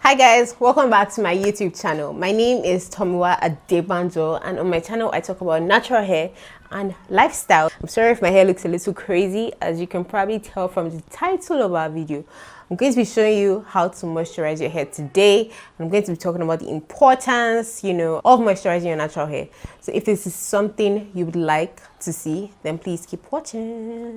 Hi guys, welcome back to my YouTube channel. My name is tife.adebanjo, and on my channel I talk about natural hair and lifestyle. I'm sorry if my hair looks a little crazy. As you can probably tell from the title of our video, I'm going to be showing you how to moisturize your hair today. I'm going to be talking about the importance, of moisturizing your natural hair. So if this is something you would like to see, then please keep watching.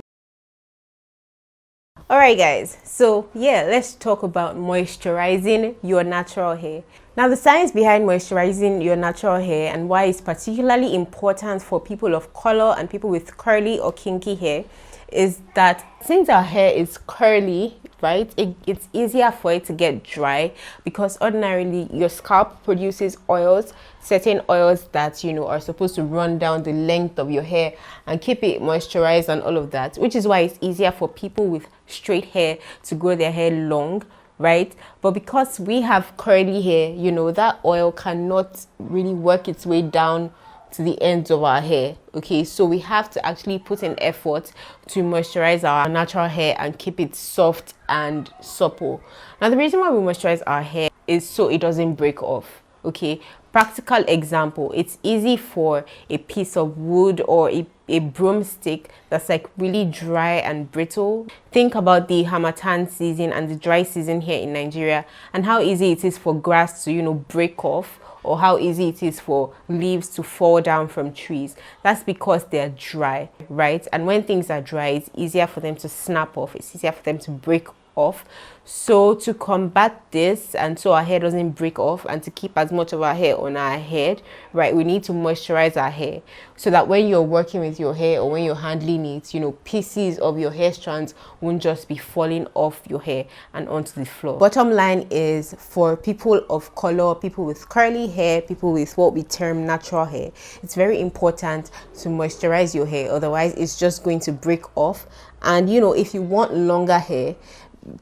Alright guys, so yeah, let's talk about moisturizing your natural hair. Now, the science behind moisturizing your natural hair and why it's particularly important for people of color and people with curly or kinky hair is that since our hair is curly, right, it's easier for it to get dry because ordinarily your scalp produces oils, certain oils that are supposed to run down the length of your hair and keep it moisturized and all of that, which is why it's easier for people with straight hair to grow their hair long, right? But because we have curly hair, that oil cannot really work its way down to the ends of our hair. Okay, so we have to actually put an effort to moisturize our natural hair and keep it soft and supple. Now, the reason why we moisturize our hair is so it doesn't break off. Okay, practical example, it's easy for a piece of wood or a broomstick that's like really dry and brittle. Think about the Harmattan season and the dry season here in Nigeria and how easy it is for grass to break off, or how easy it is for leaves to fall down from trees. That's because they're dry, right? And when things are dry, it's easier for them to snap off, it's easier for them to break off. So to combat this and so our hair doesn't break off and to keep as much of our hair on our head, right, we need to moisturize our hair so that when you're working with your hair or when you're handling it, pieces of your hair strands won't just be falling off your hair and onto the floor. Bottom line is, for people of color, people with curly hair, people with what we term natural hair, it's very important to moisturize your hair, otherwise it's just going to break off. And if you want longer hair,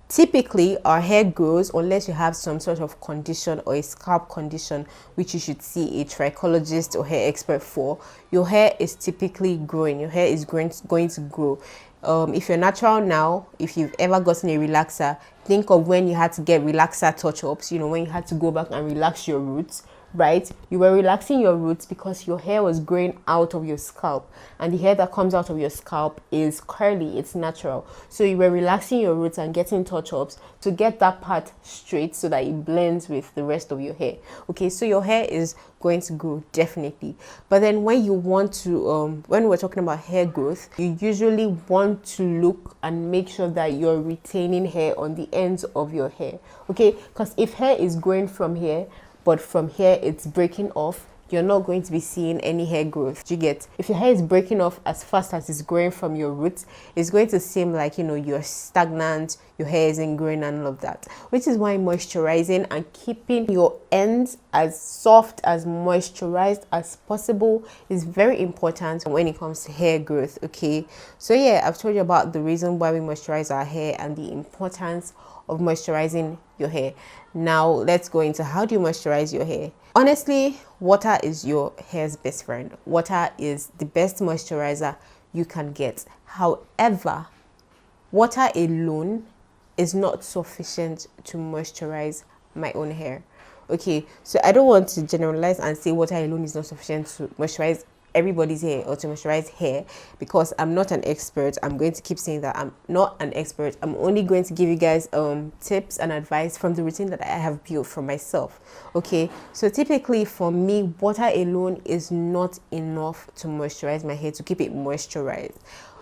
typically our hair grows unless you have some sort of condition or a scalp condition which you should see a trichologist or hair expert for. Your hair is typically growing, your hair is going to grow. If you're natural now, if you've ever gotten a relaxer, think of when you had to get relaxer touch-ups, when you had to go back and relax your roots, right? You were relaxing your roots because your hair was growing out of your scalp, and the hair that comes out of your scalp is curly, it's natural. So you were relaxing your roots and getting touch-ups to get that part straight so that it blends with the rest of your hair. Okay, so your hair is going to grow, definitely. But then when you want to when we're talking about hair growth, you usually want to look and make sure that you're retaining hair on the ends of your hair. Okay, because if hair is growing from here but from here it's breaking off, you're not going to be seeing any hair growth. Do you get? If your hair is breaking off as fast as it's growing from your roots, it's going to seem like you're stagnant, your hair isn't growing and all of that, which is why moisturizing and keeping your ends as soft, as moisturized as possible is very important when it comes to hair growth. Okay, so yeah, I've told you about the reason why we moisturize our hair and the importance of moisturizing your hair. Now let's go into how do you moisturize your hair. Honestly, water is your hair's best friend. Water is the best moisturizer you can get. However, water alone is not sufficient to moisturize my own hair. Okay, so I don't want to generalize and say water alone is not sufficient to moisturize everybody's hair or to moisturize hair, because I'm not an expert. I'm going to keep saying that I'm not an expert. I'm only going to give you guys tips and advice from the routine that I have built for myself. Okay, so typically for me, water alone is not enough to moisturize my hair, to keep it moisturized.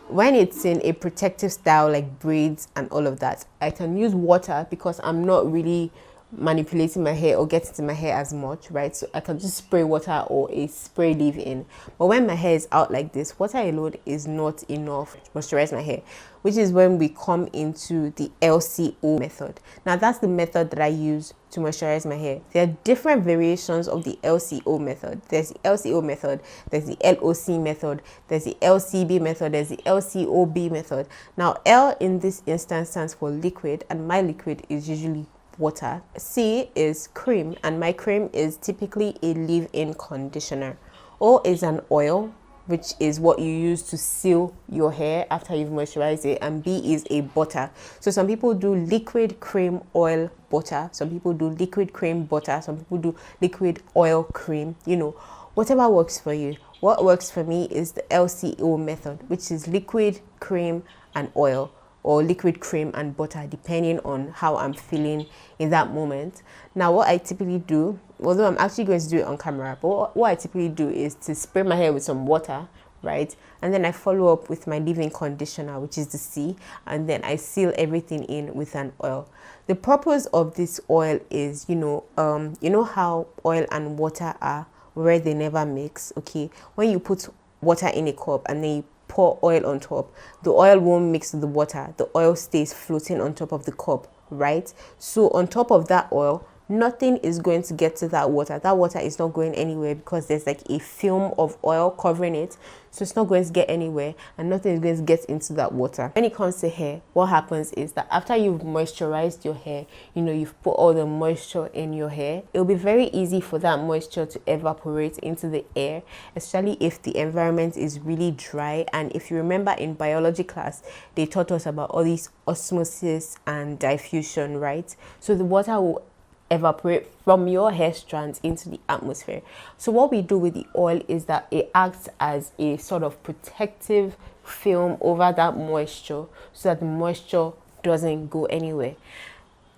When it's in a protective style like braids and all of that, I can use water because I'm not really manipulating my hair or getting to my hair as much, right? So I can just spray water or a spray leave-in. But when my hair is out like this, water alone is not enough to moisturize my hair, which is when we come into the LCO method. Now, that's the method that I use to moisturize my hair. There are different variations of the LCO method. There's the LCO method, there's the LOC method, there's the LCB method, there's the LCOB method. Now, L in this instance stands for liquid, and my liquid is usually water. C is cream, and my cream is typically a leave-in conditioner. O is an oil, which is what you use to seal your hair after you've moisturized it, and B is a butter. So some people do liquid cream oil butter, some people do liquid cream butter, some people do liquid oil cream, you know, whatever works for you. What works for me is the LCO method, which is liquid cream and oil, or liquid cream and butter, depending on how I'm feeling in that moment. Now, what I typically do, although I'm actually going to do it on camera, but what I typically do is to spray my hair with some water, right? And then I follow up with my leave-in conditioner, which is the C, and then I seal everything in with an oil. The purpose of this oil is, you know how oil and water are, where they never mix. Okay, when you put water in a cup and then you pour oil on top, the oil won't mix with the water, the oil stays floating on top of the cup, right? So on top of that oil, nothing is going to get to that water. That water is not going anywhere because there's like a film of oil covering it, so it's not going to get anywhere, and nothing is going to get into that water. When it comes to hair, what happens is that after you've moisturized your hair, you know, you've put all the moisture in your hair, it'll be very easy for that moisture to evaporate into the air, especially if the environment is really dry. And if you remember in biology class, they taught us about all these osmosis and diffusion, right? So the water will evaporate from your hair strands into the atmosphere. So what we do with the oil is that it acts as a sort of protective film over that moisture, so that the moisture doesn't go anywhere.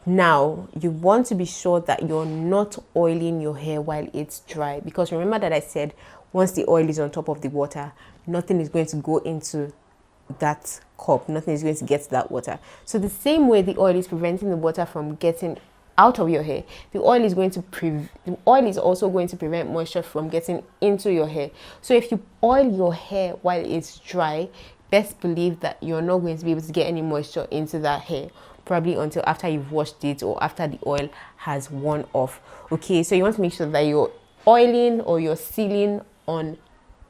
Now, you want to be sure that you're not oiling your hair while it's dry, because remember that I said once the oil is on top of the water, nothing is going to go into that cup, nothing is going to get to that water. So the same way the oil is preventing the water from getting out of your hair, the oil is also going to prevent moisture from getting into your hair. So if you oil your hair while it's dry, best believe that you're not going to be able to get any moisture into that hair, probably until after you've washed it or after the oil has worn off. Okay, so you want to make sure that you're oiling or you're sealing on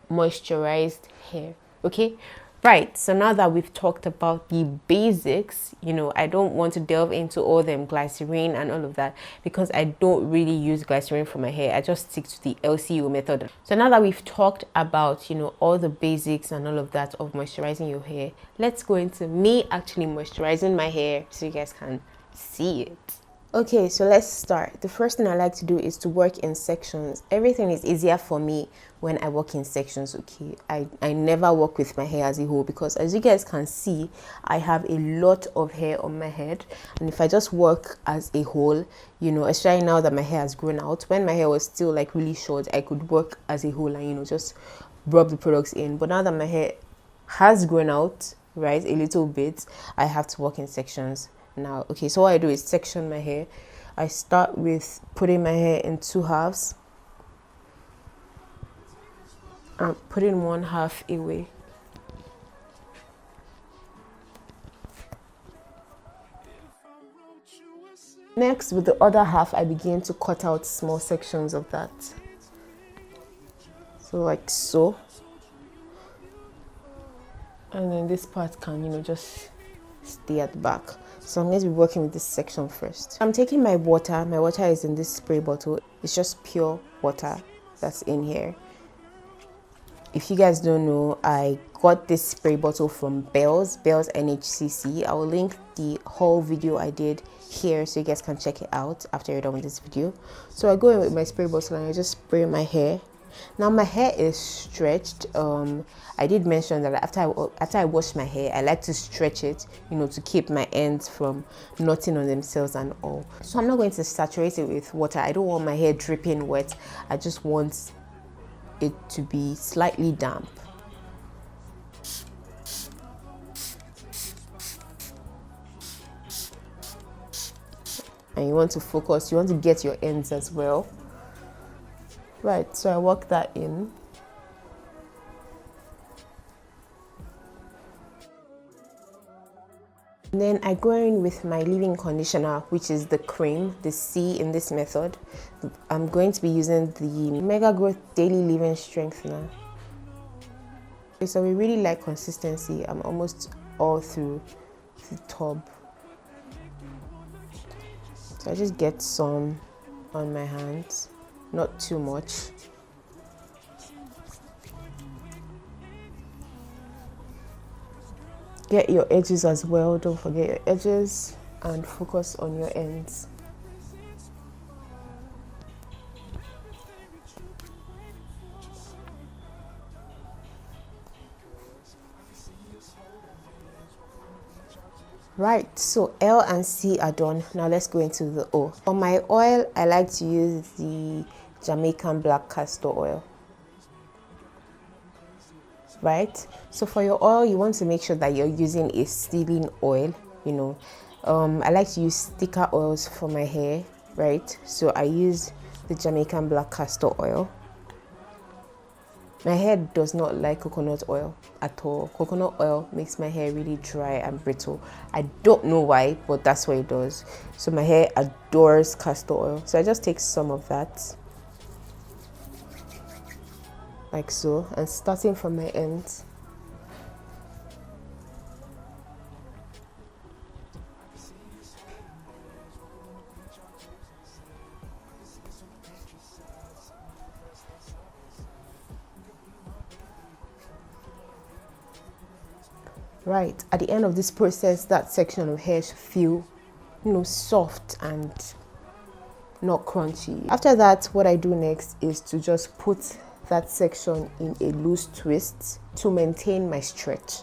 moisturized hair. Okay, right, so now that we've talked about the basics, you know, I don't want to delve into all them glycerin and all of that, because I don't really use glycerin for my hair. I just stick to the LCO method. So now that we've talked about, you know, all the basics and all of that of moisturizing your hair, let's go into me actually moisturizing my hair so you guys can see it. Okay, so let's start. The first thing I like to do is to work in sections. Everything is easier for me when I work in sections, okay? I never work with my hair as a whole, because as you guys can see, I have a lot of hair on my head. And if I just work as a whole, you know, especially now that my hair has grown out, when my hair was still like really short, I could work as a whole and, you know, just rub the products in. But now that my hair has grown out, right, a little bit, I have to work in sections. Now, okay, so what I do is section my hair. I start with putting my hair in 2 halves. I'm putting 1 half away. Next, with the other half, I begin to cut out small sections of that. So like so. And then this part can, you know, just stay at the back. So I'm going to be working with this section first. I'm taking my water. My water is in this spray bottle. It's just pure water that's in here. If you guys don't know, I got this spray bottle from Bell's NHCC. I will link the whole video I did here so you guys can check it out after you're done with this video. So I go in with my spray bottle and I just spray my hair. Now my hair is stretched. I did mention that after I wash my hair, I like to stretch it, you know, to keep my ends from knotting on themselves and all. So I'm not going to saturate it with water. I don't want my hair dripping wet. I just want it to be slightly damp. And you want to focus, you want to get your ends as well. Right, so I work that in. And then I go in with my leave-in conditioner, which is the cream, the C in this method. I'm going to be using the Mega Growth Daily Leave-In Strengthener. Okay, so we really like consistency. I'm almost all through the tub. So I just get some on my hands, not too much. Get your edges as well. Don't forget your edges and focus on your ends. Right, so L and C are done. Now let's go into the O. For my oil, I like to use the Jamaican black castor oil. Right, so for your oil, you want to make sure that you're using a sealing oil. You know, I like to use thicker oils for my hair. Right, so I use the Jamaican black castor oil. My hair does not like coconut oil at all. Coconut oil makes my hair really dry and brittle. I don't know why, but that's what it does. So my hair adores castor oil. So I just take some of that, like so, and starting from my ends. Right, at the end of this process, that section of hair should feel, soft and not crunchy. After that, what I do next is to just put that section in a loose twist to maintain my stretch.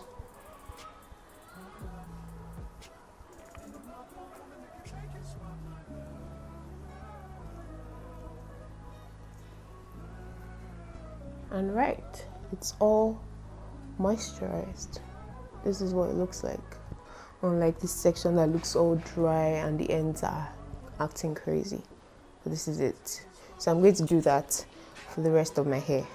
And right, it's all moisturized. This is what it looks like. Unlike this section that looks all dry and the ends are acting crazy. So this is it. So I'm going to do that for the rest of my hair.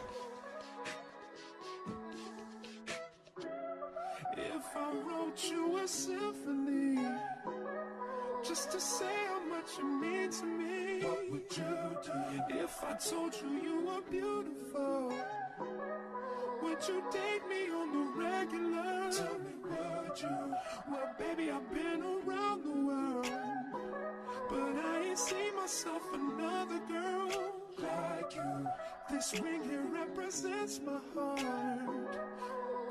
If I wrote you a symphony, just to say how much you mean to me, what would you do? If I told you you were beautiful, would you date me on the regular? Tell me, would you? Well, baby, I've been around the world, but I ain't seen myself another girl like you. This ring here represents my heart,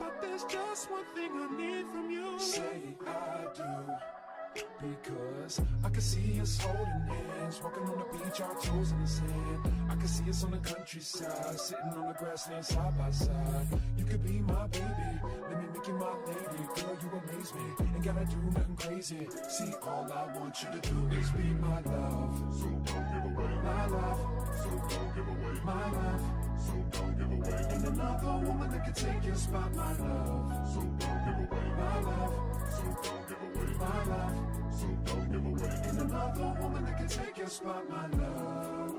but there's just one thing I need from you. Say I do. Because I can see us holding hands, walking on the beach, our toes in the sand. I can see us on the countryside, sitting on the grassland side by side. You could be my baby, let me make you my lady. Girl, you amaze me, ain't gotta do nothing crazy. See, all I want you to do is be my love. So don't give away my love. So don't give away my love. So don't give away. And another woman that can take your spot, my love. So don't give away my love. So don't give away my love. So don't give away. And another woman that can take your spot, my love.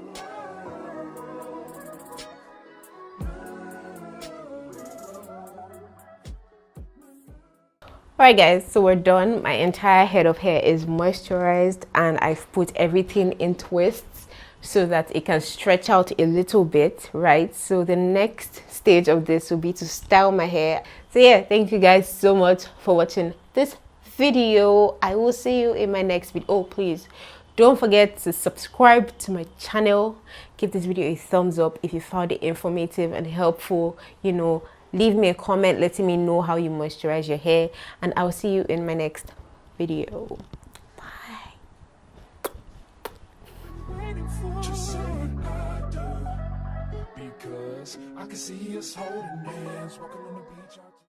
Alright guys, so we're done. My entire head of hair is moisturized and I've put everything in twists so that it can stretch out a little bit, right? So the next stage of this will be to style my hair. So yeah, thank you guys so much for watching this video. I will see you in my next video. Oh, please don't forget to subscribe to my channel. Give this video a thumbs up if you found it informative and helpful. Leave me a comment letting me know how you moisturize your hair, and I'll see you in my next video. Bye. Because I can see us holding hands, walking on the beach.